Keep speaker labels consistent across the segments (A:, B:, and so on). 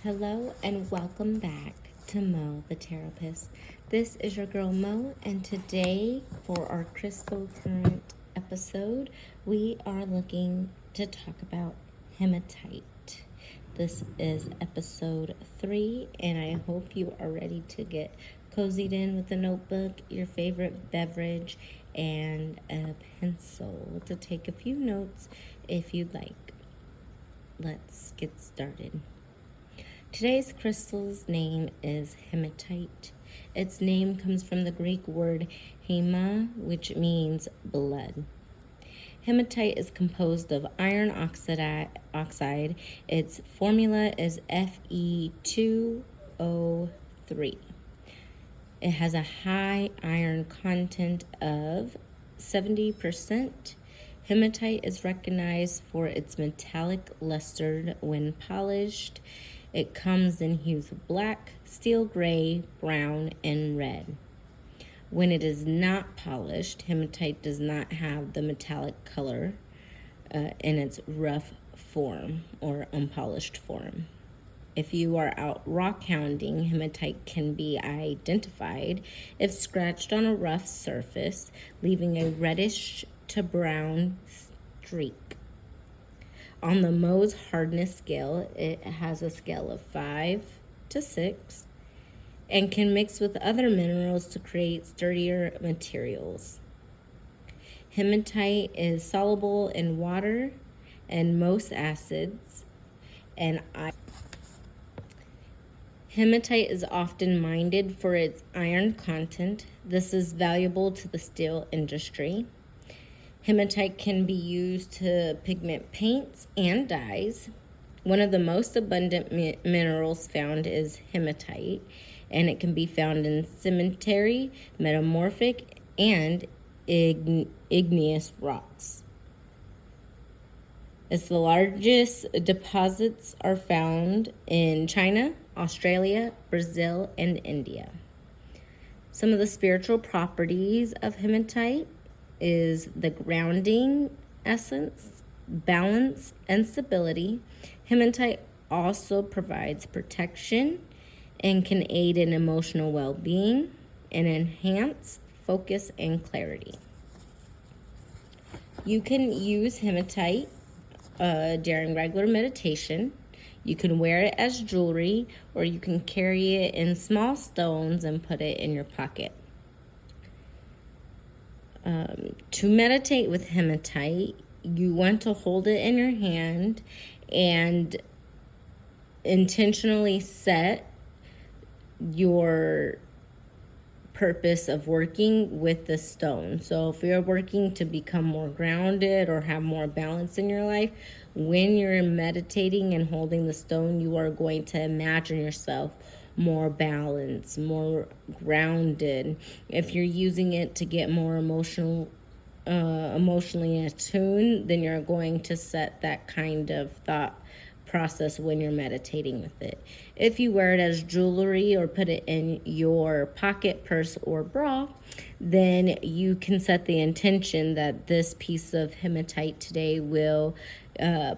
A: Hello and welcome back to Mo the Therapist. This is your girl Mo, and today for our crystal current episode, we are looking to talk about hematite. This is episode 3, and I hope you are ready to get cozied in with a notebook, your favorite beverage, and a pencil to take a few notes if you'd like. Let's get started. Today's crystal's name is hematite. Its name comes from the Greek word hema, which means blood. Hematite is composed of iron oxide. Its formula is Fe2O3. It has a high iron content of 70%. Hematite is recognized for its metallic luster when polished. It comes in hues of black, steel gray, brown, and red. When it is not polished, hematite does not have the metallic color in its rough form or unpolished form. If you are out rock hounding, hematite can be identified if scratched on a rough surface, leaving a reddish to brown streak. On the Mohs hardness scale, it has a scale of 5 to 6 and can mix with other minerals to create sturdier materials. Hematite is soluble in water and most acids, and hematite is often mined for its iron content. This is valuable to the steel industry. Hematite can be used to pigment paints and dyes. One of the most abundant minerals found is hematite, and it can be found in sedimentary, metamorphic, and igneous rocks. Its largest deposits are found in China, Australia, Brazil, and India. Some of the spiritual properties of hematite is the grounding essence, balance, and stability. Hematite also provides protection and can aid in emotional well-being and enhance focus and clarity. You can use hematite during regular meditation. You can wear it as jewelry, or you can carry it in small stones and put it in your pocket. To meditate with hematite, you want to hold it in your hand and intentionally set your purpose of working with the stone. So if you're working to become more grounded or have more balance in your life, when you're meditating and holding the stone, you are going to imagine yourself more balanced, more grounded. If you're using it to get more emotionally attuned, then you're going to set that kind of thought process when you're meditating with it. If you wear it as jewelry or put it in your pocket, purse, or bra, then you can set the intention that this piece of hematite today will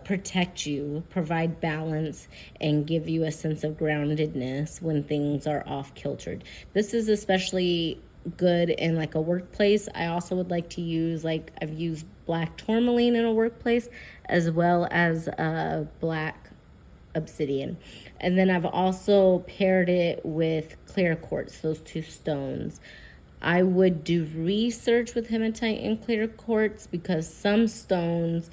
A: protect you, provide balance, and give you a sense of groundedness when things are off kiltered. This is especially good in like a workplace. I also would like to use, like, I've used black tourmaline in a workplace as well as black obsidian. And then I've also paired it with clear quartz, those two stones. I would do research with hematite and clear quartz because some stones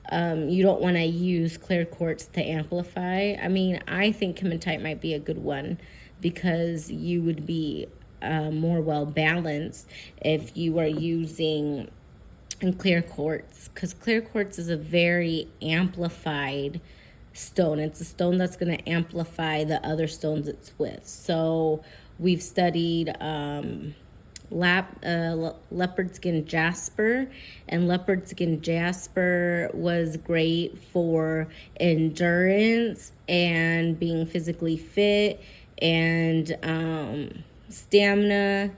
A: you don't want to use clear quartz to amplify. I mean, I think hematite might be a good one because you would be more well balanced if you are using clear quartz, because clear quartz is a very amplified stone. It's a stone that's going to amplify the other stones it's with. So we've studied leopard skin jasper, and leopard skin jasper was great for endurance and being physically fit, and stamina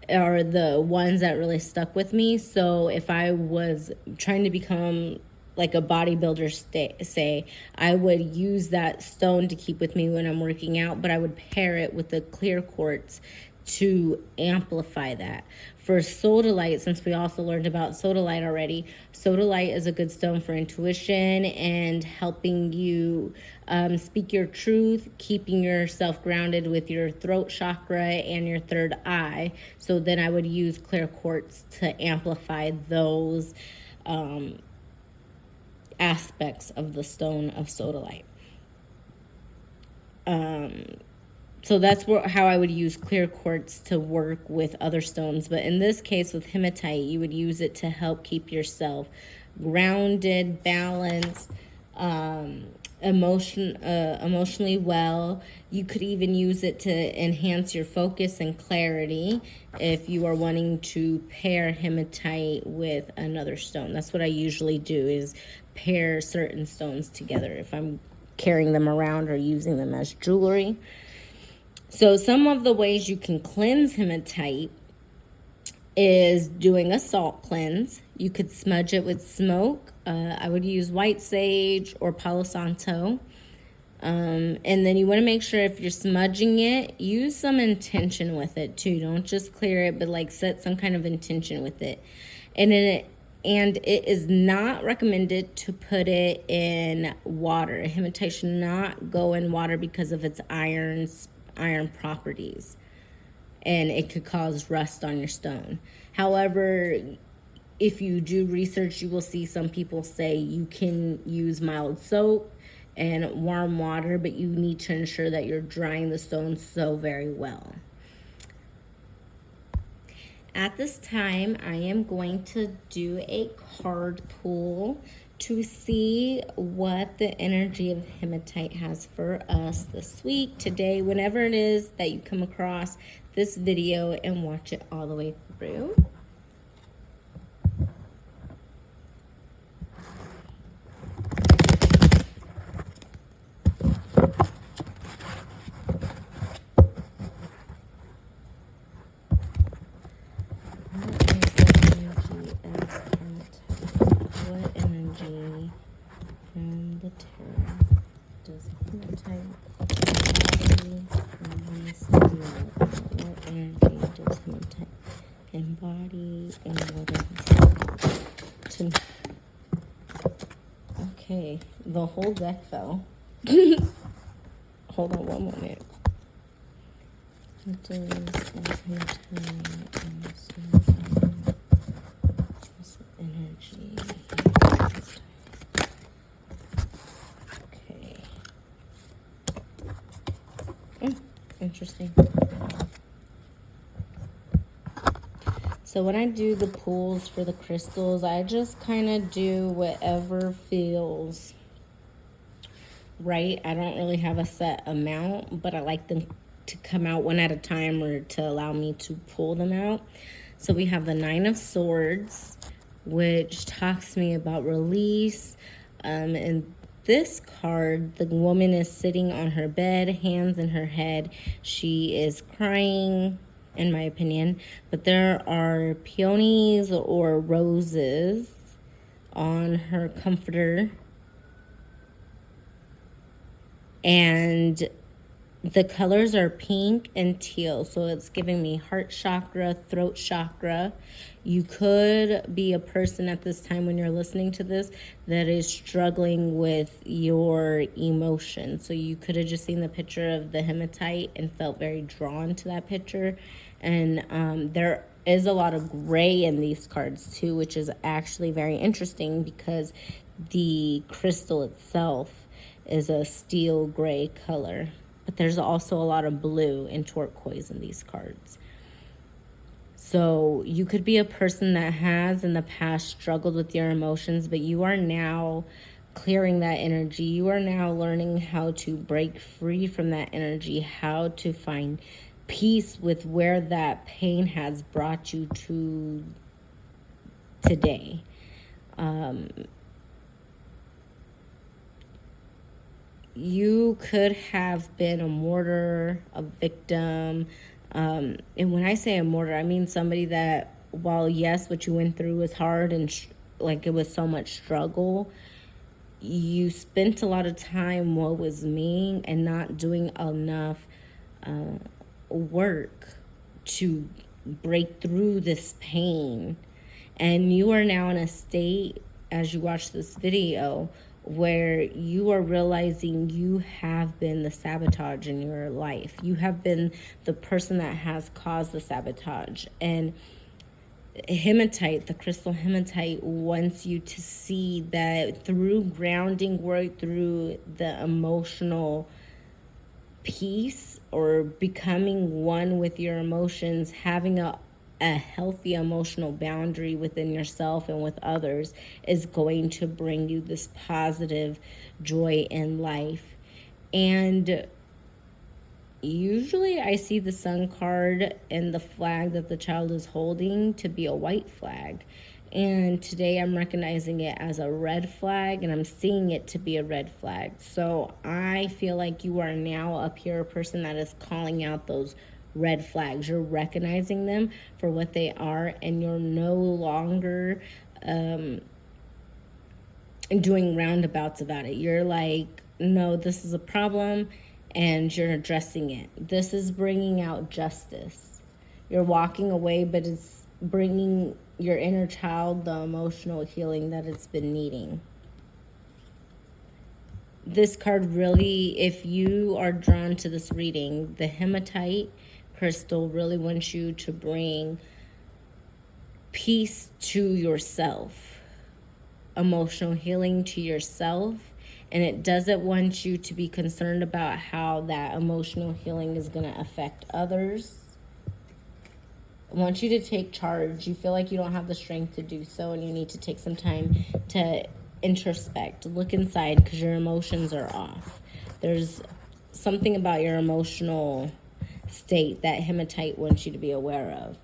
A: are the ones that really stuck with me. So if I was trying to become like a bodybuilder say, I would use that stone to keep with me when I'm working out, but I would pair it with the clear quartz to amplify that. For sodalite, since we also learned about sodalite already, sodalite is a good stone for intuition and helping you speak your truth, keeping yourself grounded with your throat chakra and your third eye. So then I would use clear quartz to amplify those aspects of the stone of sodalite. So that's how I would use clear quartz to work with other stones. But in this case with hematite, you would use it to help keep yourself grounded, balanced, emotionally well. You could even use it to enhance your focus and clarity if you are wanting to pair hematite with another stone. That's what I usually do, is pair certain stones together if I'm carrying them around or using them as jewelry. So some of the ways you can cleanse hematite is doing a salt cleanse. You could smudge it with smoke. I would use white sage or Palo Santo. And then you want to make sure if you're smudging it, use some intention with it too. Don't just clear it, but like set some kind of intention with it. And it is not recommended to put it in water. Hematite should not go in water because of its iron properties, and it could cause rust on your stone. However, if you do research, you will see some people say you can use mild soap and warm water, but you need to ensure that you're drying the stone so very well. At this time, I am going to do a card pull to see what the energy of hematite has for us this week, today, whenever it is that you come across this video and watch it all the way through. What energy from the tarot does hematite what energy does hematite embody, and what is to... Okay, the whole deck fell. Hold on one moment. What does hematite energy? Okay. Interesting. So when I do the pulls for the crystals, I just kind of do whatever feels right. I don't really have a set amount, but I like them to come out one at a time, or to allow me to pull them out. So we have the Nine of Swords, which talks to me about release. And this card, the woman is sitting on her bed, hands in her head. She is crying, in my opinion, but there are peonies or roses on her comforter. And the colors are pink and teal, so it's giving me heart chakra, throat chakra. You could be a person at this time when you're listening to this that is struggling with your emotions. So you could have just seen the picture of the hematite and felt very drawn to that picture. And there is a lot of gray in these cards too, which is actually very interesting because the crystal itself is a steel gray color. But there's also a lot of blue and turquoise in these cards. So you could be a person that has in the past struggled with your emotions, but you are now clearing that energy. You are now learning how to break free from that energy, how to find peace with where that pain has brought you to today. You could have been a martyr, a victim. And when I say a martyr, I mean somebody that, while yes, what you went through was hard and like it was so much struggle, you spent a lot of time, woe was me, and not doing enough work to break through this pain. And you are now in a state, as you watch this video, where you are realizing you have been the sabotage in your life. You have been the person that has caused the sabotage. And hematite, the crystal hematite, wants you to see that through grounding work, through the emotional peace or becoming one with your emotions, having a healthy emotional boundary within yourself and with others is going to bring you this positive joy in life. And usually I see the sun card and the flag that the child is holding to be a white flag. And today I'm recognizing it as a red flag, and I'm seeing it to be a red flag. So I feel like you are now a pure person that is calling out those red flags. You're recognizing them for what they are, and you're no longer doing roundabouts about it. You're like, no, this is a problem, and you're addressing it. This is bringing out justice. You're walking away, but it's bringing your inner child the emotional healing that it's been needing. This card really, if you are drawn to this reading, the hematite crystal really wants you to bring peace to yourself, emotional healing to yourself, and it doesn't want you to be concerned about how that emotional healing is going to affect others. I want you to take charge. You feel like you don't have the strength to do so, and you need to take some time to introspect, look inside, because your emotions are off. There's something about your emotional state that hematite wants you to be aware of.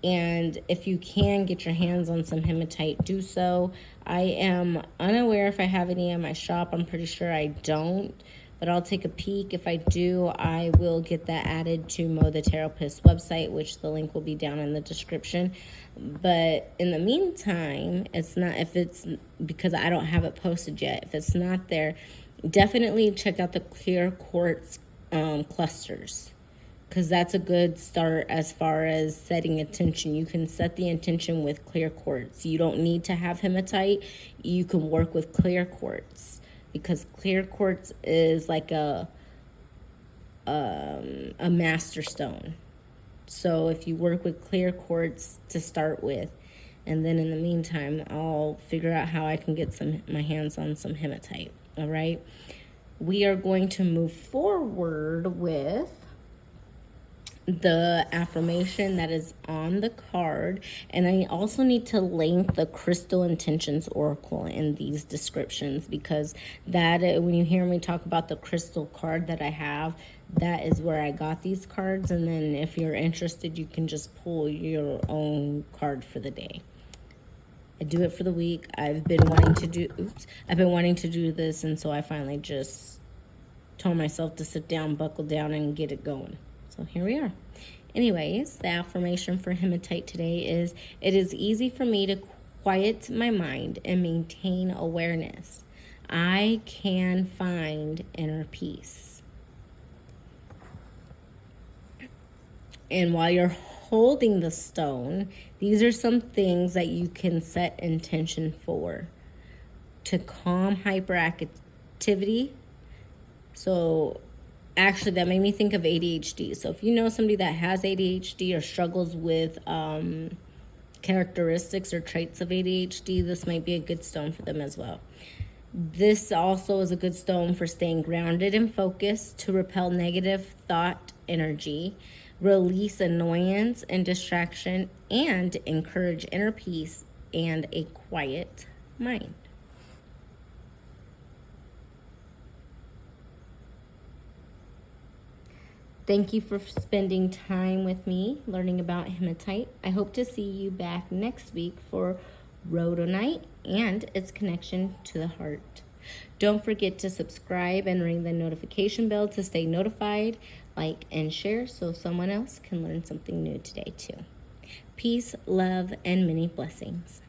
A: And if you can get your hands on some hematite, do so. I am unaware if I have any in my shop. I'm pretty sure I don't, but I'll take a peek. If I do, I will get that added to Mo the Therapist website, which the link will be down in the description. But in the meantime, it's not, if it's because I don't have it posted yet, if it's not there, definitely check out the clear quartz clusters, because that's a good start as far as setting intention. You can set the intention with clear quartz. You don't need to have hematite. You can work with clear quartz, because clear quartz is like a master stone. So if you work with clear quartz to start with, and then in the meantime, I'll figure out how I can get my hands on some hematite. All right. We are going to move forward with the affirmation that is on the card, and I also need to link the Crystal Intentions Oracle in these descriptions, because that, when you hear me talk about the crystal card that I have, that is where I got these cards. And then if you're interested, you can just pull your own card for the day. I do it for the week. I've been wanting to do this, and so I finally just told myself to sit down, buckle down, and get it going. So here we are. Anyways, the affirmation for hematite today is, it is easy for me to quiet my mind and maintain awareness. I can find inner peace. And while you're holding the stone, these are some things that you can set intention for to calm hyperactivity. So actually, that made me think of ADHD. So if you know somebody that has ADHD or struggles with characteristics or traits of ADHD, this might be a good stone for them as well. This also is a good stone for staying grounded and focused, to repel negative thought energy, release annoyance and distraction, and encourage inner peace and a quiet mind. Thank you for spending time with me learning about hematite. I hope to see you back next week for rhodonite and its connection to the heart. Don't forget to subscribe and ring the notification bell to stay notified, like and share so someone else can learn something new today too. Peace, love, and many blessings.